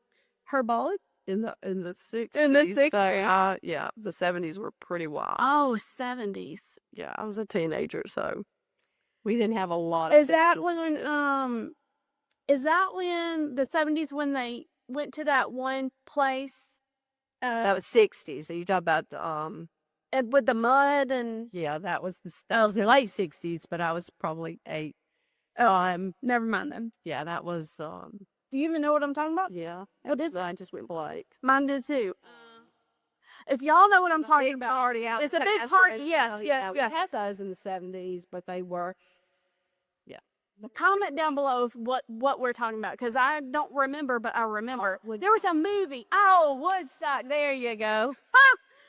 [SPEAKER 1] Herbology?
[SPEAKER 2] in the 60s.
[SPEAKER 1] In the 60s?
[SPEAKER 2] Yeah, the 70s were pretty wild.
[SPEAKER 1] Oh, 70s.
[SPEAKER 2] Yeah, I was a teenager, so we didn't have a lot
[SPEAKER 1] Is that when the 70s when they went to that one place?
[SPEAKER 2] That was 60s. So you talk about
[SPEAKER 1] And with the mud and
[SPEAKER 2] yeah, that was the late 60s, but I was probably 8.
[SPEAKER 1] never mind then.
[SPEAKER 2] Yeah, that was
[SPEAKER 1] Do you even know what I'm talking about?
[SPEAKER 2] yeah.
[SPEAKER 1] What is it?
[SPEAKER 2] I just went blank.
[SPEAKER 1] Mine did too. If y'all know what I'm talking about,
[SPEAKER 2] Party out.
[SPEAKER 1] it's a big party. Yes,
[SPEAKER 2] We
[SPEAKER 1] yes.
[SPEAKER 2] had those in the 70s, but they were
[SPEAKER 1] Comment down below what we're talking about, because I don't remember, but I remember
[SPEAKER 2] Woodstock.
[SPEAKER 1] there was a movie. Oh, Woodstock. There you go.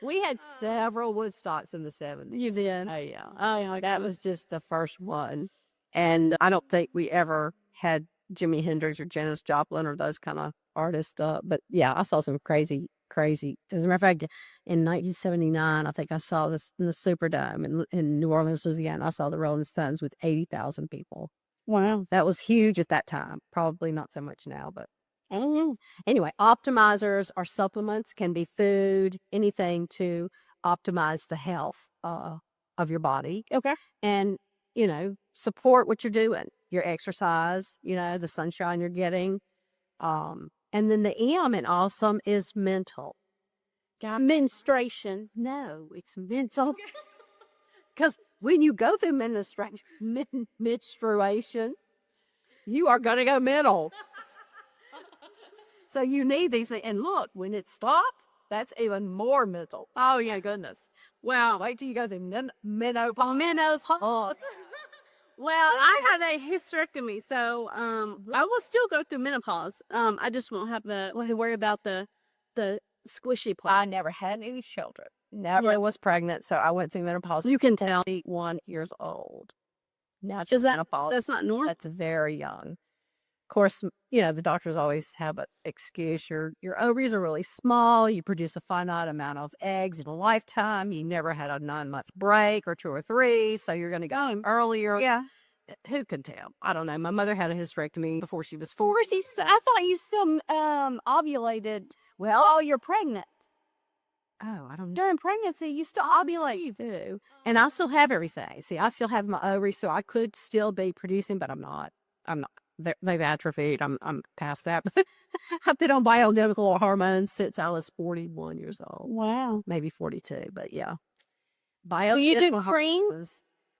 [SPEAKER 2] we had several Woodstocks in the 70s.
[SPEAKER 1] You did.
[SPEAKER 2] Oh yeah. Oh yeah. That was just the first one. And I don't think we ever had Jimi Hendrix or Janis Joplin or those kind of artists. But yeah, I saw some crazy. As a matter of fact, in 1979, I think I saw this in the Superdome in New Orleans, Louisiana. I saw the Rolling Stones with 80,000 people.
[SPEAKER 1] Wow.
[SPEAKER 2] That was huge at that time. Probably not so much now, but
[SPEAKER 1] I don't know.
[SPEAKER 2] anyway, optimizers or supplements can be food, anything to optimize the health of your body.
[SPEAKER 1] Okay.
[SPEAKER 2] And, support what you're doing, your exercise, the sunshine you're getting. And then the M in awesome is mental.
[SPEAKER 1] Menstruation.
[SPEAKER 2] No, it's mental. Because when you go through menstruation, you are going to go mental. So you need these things. And look, when it stopped, that's even more mental.
[SPEAKER 1] Oh, yeah.
[SPEAKER 2] Goodness.
[SPEAKER 1] Wow.
[SPEAKER 2] Wait till you go through menopause.
[SPEAKER 1] Menopause. Well, I had a hysterectomy, so I will still go through menopause. I just won't have to worry about the squishy part.
[SPEAKER 2] I never had any children. Never was pregnant, so I went through menopause.
[SPEAKER 1] You can tell.
[SPEAKER 2] 81 years old. Now
[SPEAKER 1] Is that
[SPEAKER 2] menopause.
[SPEAKER 1] that's not normal?
[SPEAKER 2] That's very young. Of course, the doctors always have an excuse. Your ovaries are really small. You produce a finite amount of eggs in a lifetime. You never had a 9-month break or 2 or 3, so you're going to go earlier.
[SPEAKER 1] Yeah.
[SPEAKER 2] Who can tell? I don't know. My mother had a hysterectomy before she was 4.
[SPEAKER 1] I thought you still ovulated
[SPEAKER 2] Well,
[SPEAKER 1] while you're pregnant.
[SPEAKER 2] I don't know.
[SPEAKER 1] During pregnancy, you still ovulate.
[SPEAKER 2] You do. And I still have everything. See, I still have my ovaries, so I could still be producing, but I'm not. They've atrophied. I'm past that. I've been on bioidentical hormones since I was 41 years old.
[SPEAKER 1] Wow.
[SPEAKER 2] Maybe 42, but yeah.
[SPEAKER 1] Do you do cream?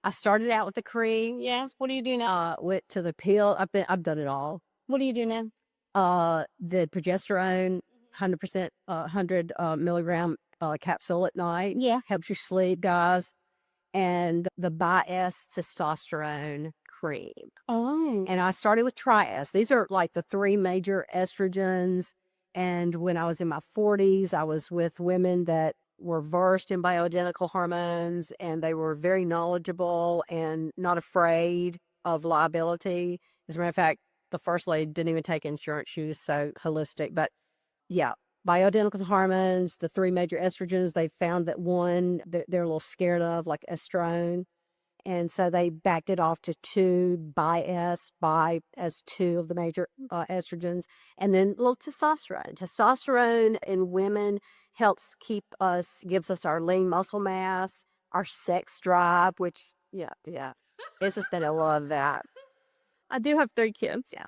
[SPEAKER 2] I started out with the cream.
[SPEAKER 1] Yes. What do you do now?
[SPEAKER 2] Went to the pill. I've done it all.
[SPEAKER 1] What do you do now?
[SPEAKER 2] The progesterone, 100%, 100 milligram capsule at night.
[SPEAKER 1] Yeah.
[SPEAKER 2] Helps you sleep, guys. And the A.W.E.S.O.M.E testosterone cream.
[SPEAKER 1] Oh.
[SPEAKER 2] And I started with Tri-S. These are like the 3 major estrogens. And when I was in my 40s, I was with women that were versed in bioidentical hormones, and they were very knowledgeable and not afraid of liability. As a matter of fact, the first lady didn't even take insurance. She was so holistic. But yeah, bioidentical hormones, the 3 major estrogens, they found that one they're a little scared of, like estrone. And so they backed it off to 2 bi as 2 of the major estrogens. And then a little testosterone. Testosterone in women gives us our lean muscle mass, our sex drive, which, Yeah, yeah. It's just that I love that.
[SPEAKER 1] I do have 3 kids.
[SPEAKER 2] Yeah.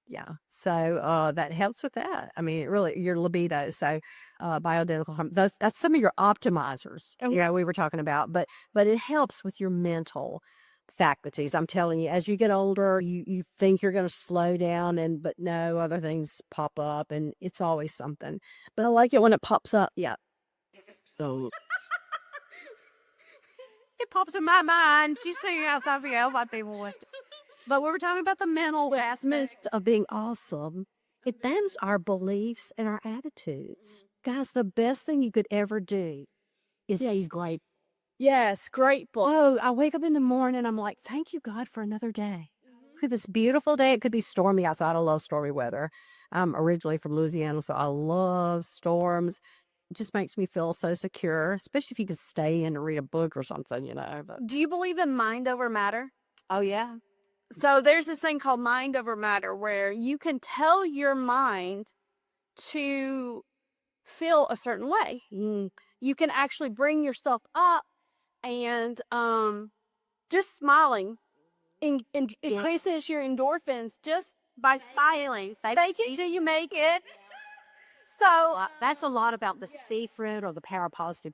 [SPEAKER 2] Yeah. So that helps with that. I mean, it really, your libido. So bioidentical hormone, that's some of your optimizers,
[SPEAKER 1] Oh.
[SPEAKER 2] we were talking about, but it helps with your mental faculties. I'm telling you, as you get older, you think you're going to slow down, but no, other things pop up, and it's always something.
[SPEAKER 1] But I like it when it pops up.
[SPEAKER 2] Yeah. So it pops in my mind. She's singing out something else like people would. But we were talking about the mental aspect of being awesome. It them's our beliefs and our attitudes. Guys, the best thing you could ever do is be grateful.
[SPEAKER 1] Yes, grateful.
[SPEAKER 2] Oh, I wake up in the morning, I'm like, thank you, God, for another day. Look at this beautiful day. It could be stormy outside. I love stormy weather. I'm originally from Louisiana, so I love storms. It just makes me feel so secure, especially if you could stay in and read a book or something, But
[SPEAKER 1] Do you believe in mind over matter?
[SPEAKER 2] oh yeah,
[SPEAKER 1] So there's this thing called mind over matter where you can tell your mind to feel a certain way. You can actually bring yourself up and just smiling increases your endorphins just by smiling. Fake it till you make it. So
[SPEAKER 2] that's a lot about the secret or the power of positive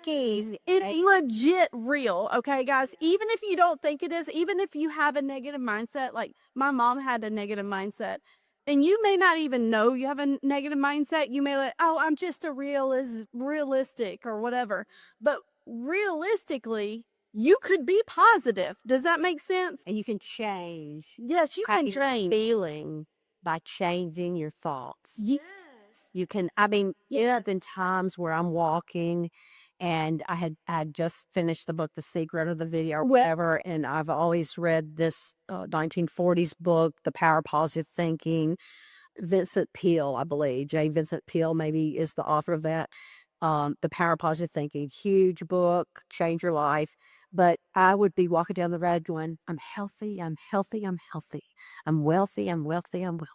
[SPEAKER 2] thinking.
[SPEAKER 1] it's legit real, okay, guys? Even if you don't think it is, even if you have a negative mindset, like my mom had a negative mindset, and you may not even know you have a negative mindset. You may like, oh, I'm just a realistic or whatever. But realistically, you could be positive. Does that make sense?
[SPEAKER 2] And you can change
[SPEAKER 1] Yes, you
[SPEAKER 2] how
[SPEAKER 1] can
[SPEAKER 2] you're
[SPEAKER 1] change.
[SPEAKER 2] feeling by changing your thoughts.
[SPEAKER 1] Yes.
[SPEAKER 2] You can, I mean, there have been times where I'm walking and I had just finished the book, The Secret of the Video or whatever, and I've always read this 1940s book, The Power of Positive Thinking. Vincent Peale, I believe, J. Vincent Peale maybe is the author of that. The Power of Positive Thinking, huge book, change your life. But I would be walking down the road going, I'm healthy, I'm healthy, I'm healthy. I'm wealthy, I'm wealthy, I'm wealthy.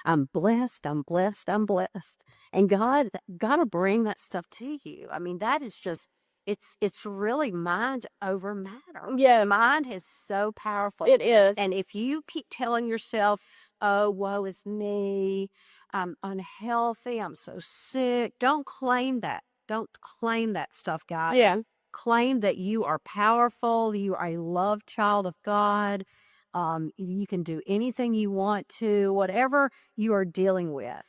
[SPEAKER 2] I'm blessed, I'm blessed, I'm blessed. And God will bring that stuff to you. I mean, that is just, it's really mind over matter.
[SPEAKER 1] Yeah.
[SPEAKER 2] Mind is so powerful.
[SPEAKER 1] It is.
[SPEAKER 2] And if you keep telling yourself, oh, woe is me, I'm unhealthy, I'm so sick, don't claim that. Don't claim that stuff, guys.
[SPEAKER 1] Yeah.
[SPEAKER 2] Claim that you are powerful, you are a loved child of God. You can do anything you want to, whatever you are dealing with.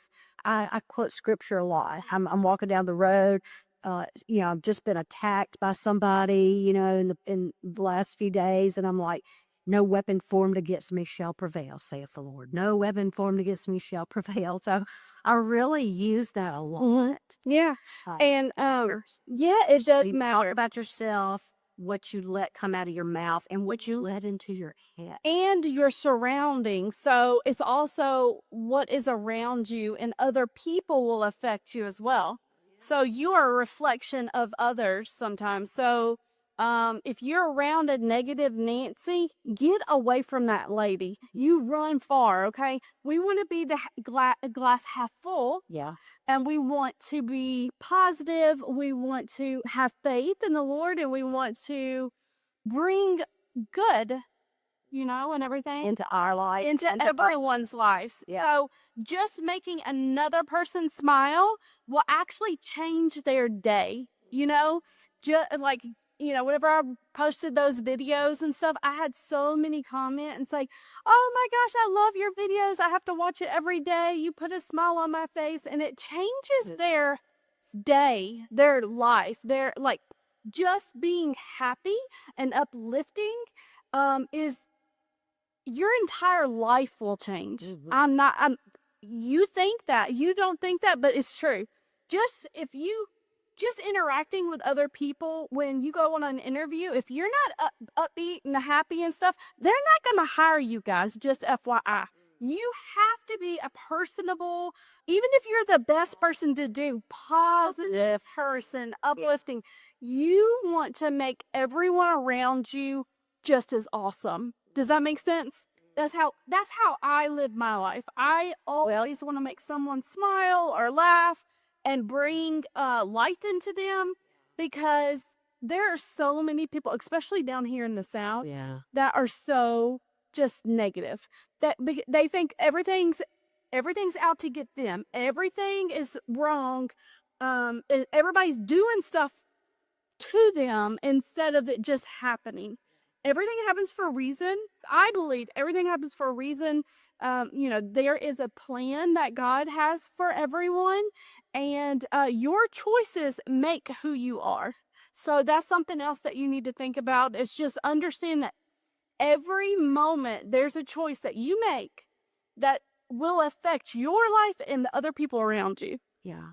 [SPEAKER 2] I quote scripture a lot. I'm walking down the road. I've just been attacked by somebody, in the last few days, and I'm like, no weapon formed against me shall prevail, saith the Lord. No weapon formed against me shall prevail. So I really use that a lot.
[SPEAKER 1] Yeah. And yeah, it does
[SPEAKER 2] You talk
[SPEAKER 1] matter.
[SPEAKER 2] about yourself, what you let come out of your mouth, and what you let into your head.
[SPEAKER 1] And your surroundings. So it's also what is around you, and other people will affect you as well. So you are a reflection of others sometimes. So if you're around a negative Nancy, get away from that lady. You run far, okay? We want to be the glass half full.
[SPEAKER 2] Yeah.
[SPEAKER 1] And we want to be positive. We want to have faith in the Lord, and we want to bring good, and everything
[SPEAKER 2] Into our life.
[SPEAKER 1] into everyone's lives.
[SPEAKER 2] Yeah.
[SPEAKER 1] So just making another person smile will actually change their day. Just like, whenever I posted those videos and stuff, I had so many comments like, oh my gosh, I love your videos. I have to watch it every day. You put a smile on my face, and it changes their day, their life. Their like just being happy and uplifting is your entire life will change. You think that, you don't think that, but it's true. If you just interacting with other people when you go on an interview, if you're not upbeat and happy and stuff, they're not going to hire you guys, just FYI. You have to be a personable, even if you're the best person to do, positive person, uplifting, you want to make everyone around you just as awesome. Does that make sense? That's how I live my life. I always want to make someone smile or laugh and bring life into them, because there are so many people, especially down here in the South,
[SPEAKER 2] Yeah.
[SPEAKER 1] that are so just negative. That they think everything's out to get them. Everything is wrong. Everybody's doing stuff to them instead of it just happening. Everything happens for a reason. I believe everything happens for a reason. There is a plan that God has for everyone, and your choices make who you are. So that's something else that you need to think about. Is just understand that every moment there's a choice that you make that will affect your life and the other people around you.
[SPEAKER 2] Yeah.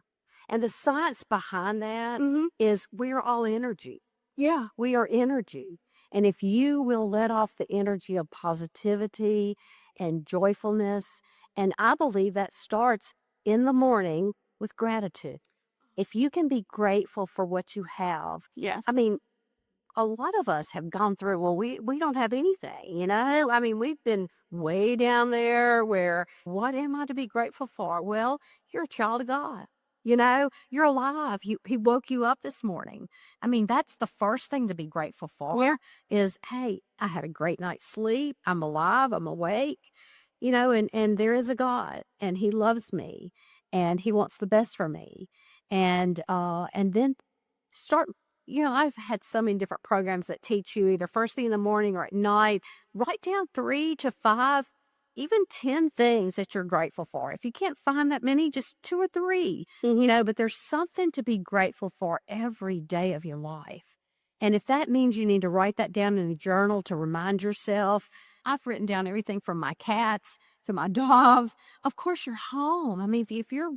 [SPEAKER 2] And the science behind that
[SPEAKER 1] Mm-hmm.
[SPEAKER 2] is we're all energy.
[SPEAKER 1] Yeah.
[SPEAKER 2] We are energy. And if you will let off the energy of positivity and joyfulness, and I believe that starts in the morning with gratitude. If you can be grateful for what you have,
[SPEAKER 1] Yes.
[SPEAKER 2] I mean, a lot of us have gone through, well, we don't have anything, you know? I mean, we've been way down there where, what am I to be grateful for? Well, you're a child of God. You know, you're alive. He woke you up this morning. I mean, that's the first thing to be grateful for is, hey, I had a great night's sleep. I'm alive. I'm awake. You know, and there is a God and he loves me and he wants the best for me. And then start, I've had so many different programs that teach you either first thing in the morning or at night. Write down 3 to 5, even 10 things that you're grateful for. If you can't find that many, just 2 or 3, but there's something to be grateful for every day of your life. And if that means you need to write that down in a journal to remind yourself, I've written down everything from my cats to my dogs. Of course, your home. I mean, if you're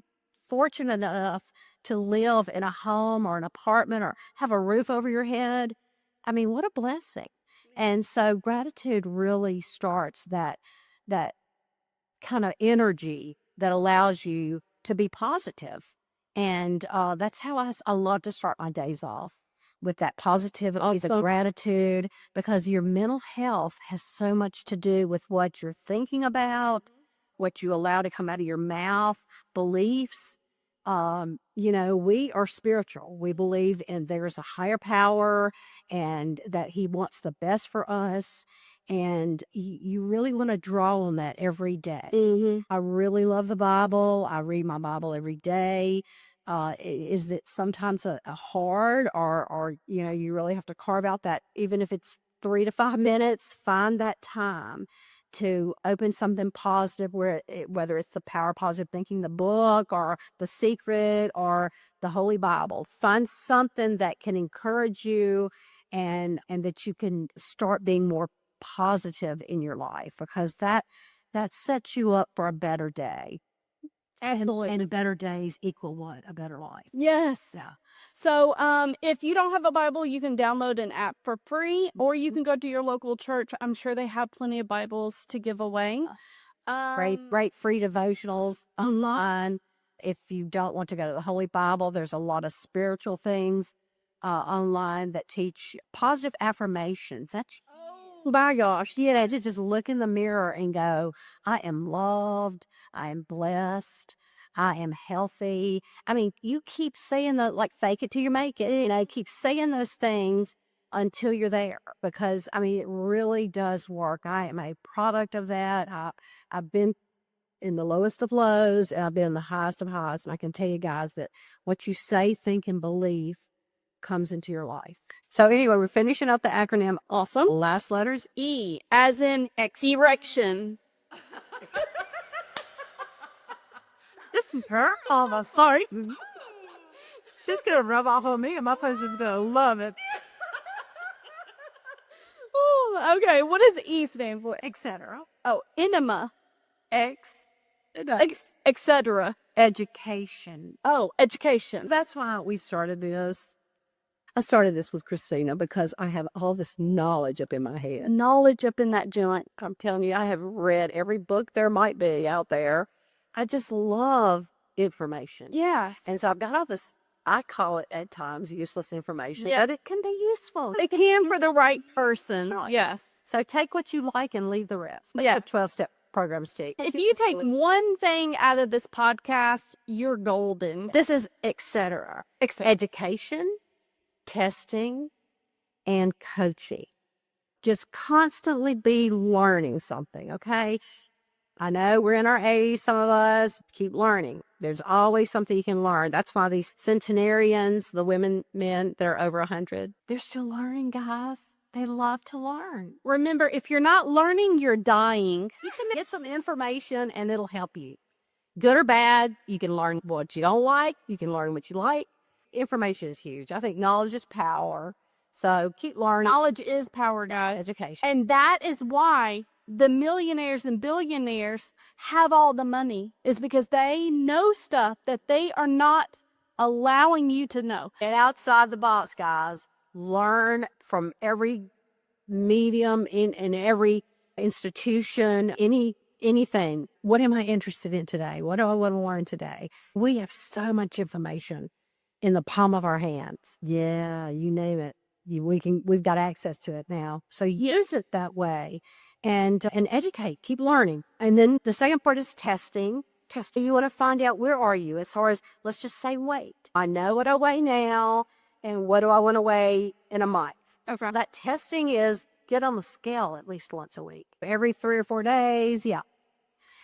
[SPEAKER 2] fortunate enough to live in a home or an apartment or have a roof over your head, I mean, what a blessing. And so gratitude really starts that kind of energy that allows you to be positive. And that's how I love to start my days off, with that positivity, the gratitude, because your mental health has so much to do with what you're thinking about, what you allow to come out of your mouth, beliefs. We are spiritual. We believe in there's a higher power and that he wants the best for us. And you really want to draw on that every day.
[SPEAKER 1] Mm-hmm.
[SPEAKER 2] I really love the Bible. I read my Bible every day. Is it sometimes a hard or you really have to carve out that, even if it's 3 to 5 minutes, find that time to open something positive, whether it's the Power of Positive Thinking, the book, or The Secret, or the Holy Bible. Find something that can encourage you and that you can start being more positive in your life, because that sets you up for a better day.
[SPEAKER 1] Absolutely.
[SPEAKER 2] And better days equal what? A better life.
[SPEAKER 1] Yes.
[SPEAKER 2] Yeah.
[SPEAKER 1] So, if you don't have a Bible, you can download an app for free, or you can go to your local church. I'm sure they have plenty of Bibles to give away.
[SPEAKER 2] Great free devotionals online. If you don't want to go to the Holy Bible, there's a lot of spiritual things online that teach positive affirmations. That's
[SPEAKER 1] Oh my gosh.
[SPEAKER 2] just look in the mirror and go, I am loved, I am blessed, I am healthy. I mean, you keep saying like fake it till you make it, keep saying those things until you're there, because I mean, it really does work. I am a product of that. I've been in the lowest of lows and I've been in the highest of highs. And I can tell you guys that what you say, think, and believe comes into your life. So anyway, we're finishing up the acronym.
[SPEAKER 1] Awesome.
[SPEAKER 2] Last letters.
[SPEAKER 1] E, as in erection.
[SPEAKER 3] This her? Oh, sorry. She's gonna rub off on me, and my husband's gonna love it.
[SPEAKER 1] Oh, okay. What does E stand for?
[SPEAKER 3] Etc.
[SPEAKER 1] Oh, enema. Etc.
[SPEAKER 2] Education.
[SPEAKER 1] Oh, education.
[SPEAKER 2] That's why we started this. I started this with Christina because I have all this knowledge up in my head.
[SPEAKER 1] Knowledge up in that joint.
[SPEAKER 2] I'm telling you, I have read every book there might be out there. I just love information.
[SPEAKER 1] Yes.
[SPEAKER 2] And so I've got all this, I call it at times useless information,
[SPEAKER 1] Yeah.
[SPEAKER 2] but it can be useful.
[SPEAKER 1] It can for the right person.
[SPEAKER 2] Right.
[SPEAKER 1] Yes.
[SPEAKER 2] So take what you like and leave the rest. That's
[SPEAKER 1] Yeah.
[SPEAKER 2] what 12-step programs take.
[SPEAKER 1] If you take one thing out of this podcast, you're golden.
[SPEAKER 2] This is etc. Education, testing, and coaching. Just constantly be learning something, okay? I know we're in our 80s, some of us keep learning. There's always something you can learn. That's why these centenarians, the women, men that are over 100, they're still learning, guys. They love to learn.
[SPEAKER 1] Remember, if you're not learning, you're dying.
[SPEAKER 2] You can get some information and it'll help you. Good or bad, you can learn what you don't like. You can learn what you like. Information is huge. I think knowledge is power. So keep learning.
[SPEAKER 1] Knowledge is power, guys.
[SPEAKER 2] Education.
[SPEAKER 1] And that is why the millionaires and billionaires have all the money, is because they know stuff that they are not allowing you to know.
[SPEAKER 2] Get outside the box, guys. Learn from every medium in every institution, anything. What am I interested in today? What do I want to learn today? We have so much information in the palm of our hands. Yeah, you name it. We've got access to it now. So use it that way and educate, keep learning. And then the second part is testing. Testing, you want to find out where are you as far as, let's just say weight. I know what I weigh now and what do I want to weigh in a month.
[SPEAKER 1] Okay.
[SPEAKER 2] That testing is get on the scale at least once a week. Every 3 or 4 days, yeah.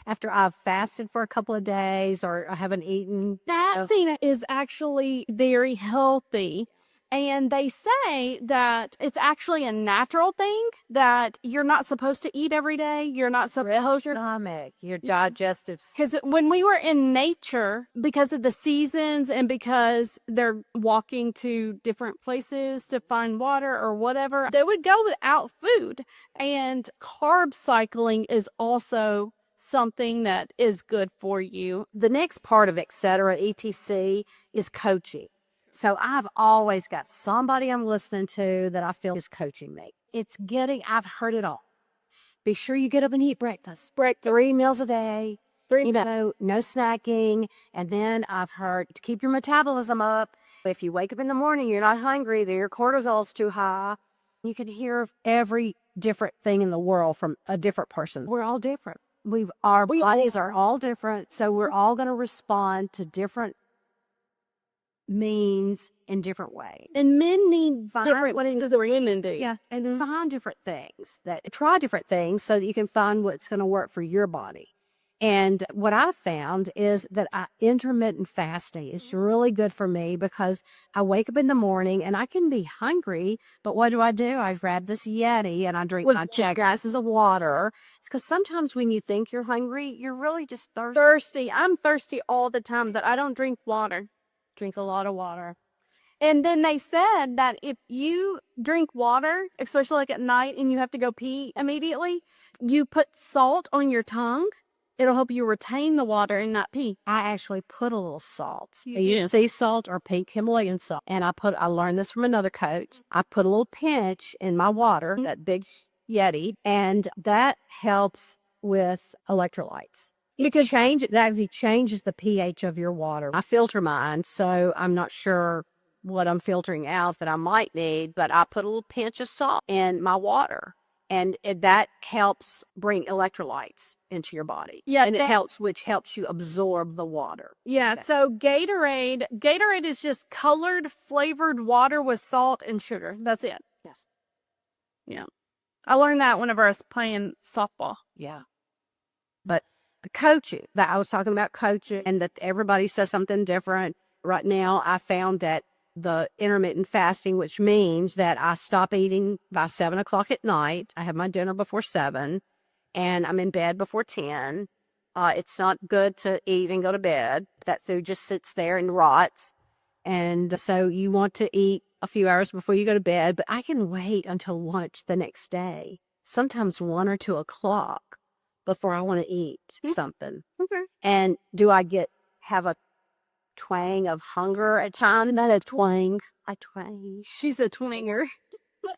[SPEAKER 2] After I've fasted for a couple of days or I haven't eaten.
[SPEAKER 1] Fasting is actually very healthy. And they say that it's actually a natural thing, that you're not supposed to eat every day. You're not supposed to.
[SPEAKER 2] Stomach, your digestive.
[SPEAKER 1] Because when we were in nature, because of the seasons and because they're walking to different places to find water or whatever, they would go without food. And carb cycling is also something that is good for you.
[SPEAKER 2] The next part of etc. is coaching. So I've always got somebody I'm listening to that I feel is coaching me. I've heard it all. Be sure you get up and eat breakfast. 3 meals a day. No snacking. And then I've heard to keep your metabolism up. If you wake up in the morning, you're not hungry, then your cortisol's too high. You can hear every different thing in the world from a different person. We're all different. Our bodies are all different. So we're all going to respond to different means in different ways.
[SPEAKER 1] And men need different
[SPEAKER 2] things
[SPEAKER 1] that women do.
[SPEAKER 2] Yeah, and find different things, try different things so that you can find what's going to work for your body. And what I've found is that intermittent fasting is really good for me because I wake up in the morning and I can be hungry, but what do? I grab this Yeti and I drink my 2 glasses of water. It's because sometimes when you think you're hungry, you're really just thirsty.
[SPEAKER 1] I'm thirsty all the time, but I don't drink water.
[SPEAKER 2] Drink a lot of water.
[SPEAKER 1] And then they said that if you drink water, especially like at night, and you have to go pee immediately, you put salt on your tongue. It'll help you retain the water and not pee.
[SPEAKER 2] I actually put a little salt.
[SPEAKER 1] You
[SPEAKER 2] I use sea salt or pink Himalayan salt. And I learned this from another coach. I put a little pinch in my water, that big Yeti, and that helps with electrolytes. It actually changes the pH of your water. I filter mine, so I'm not sure what I'm filtering out that I might need, but I put a little pinch of salt in my water, and that helps bring electrolytes into your body.
[SPEAKER 1] Yeah,
[SPEAKER 2] and which helps you absorb the water.
[SPEAKER 1] Yeah, so Gatorade is just colored, flavored water with salt and sugar. That's it.
[SPEAKER 2] Yes.
[SPEAKER 1] Yeah. I learned that whenever I was playing softball.
[SPEAKER 2] Yeah. But the coaching, that I was talking about coaching, and that everybody says something different. Right now, I found that the intermittent fasting, which means that I stop eating by 7 o'clock at night. I have my dinner before 7, and I'm in bed before 10. It's not good to eat and go to bed. That food just sits there and rots. And so you want to eat a few hours before you go to bed, but I can wait until lunch the next day, sometimes 1 or 2 o'clock before I want to eat something.
[SPEAKER 1] Okay.
[SPEAKER 2] And do I have a twang of hunger at times? Not a twang. I twang.
[SPEAKER 1] She's a twinger.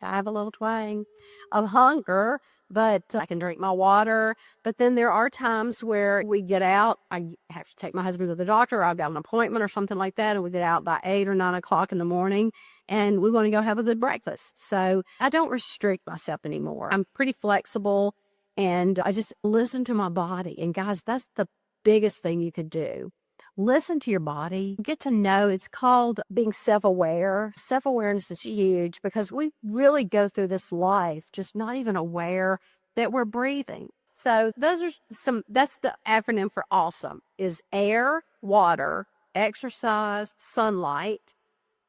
[SPEAKER 2] I have a little twang of hunger, but I can drink my water. But then there are times where we get out. I have to take my husband to the doctor, or I've got an appointment or something like that, and we get out by 8 or 9 o'clock in the morning, and we want to go have a good breakfast. So I don't restrict myself anymore. I'm pretty flexible, and I just listen to my body. And guys, that's the biggest thing you could do. Listen to your body. Get to know. It's called being self-aware. Self-awareness is huge because we really go through this life just not even aware that we're breathing. So those are that's the acronym for AWESOME is air, water, exercise, sunlight,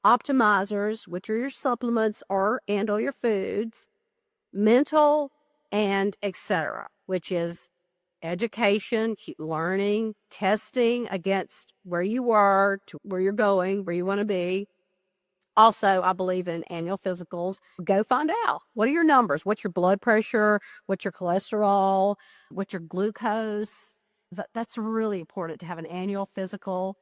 [SPEAKER 2] optimizers, which are your supplements or your foods, mental, and etc., which is education, learning, testing against where you are to where you're going, where you want to be. Also, I believe in annual physicals. Go find out. What are your numbers? What's your blood pressure? What's your cholesterol? What's your glucose? That's really important to have an annual physical.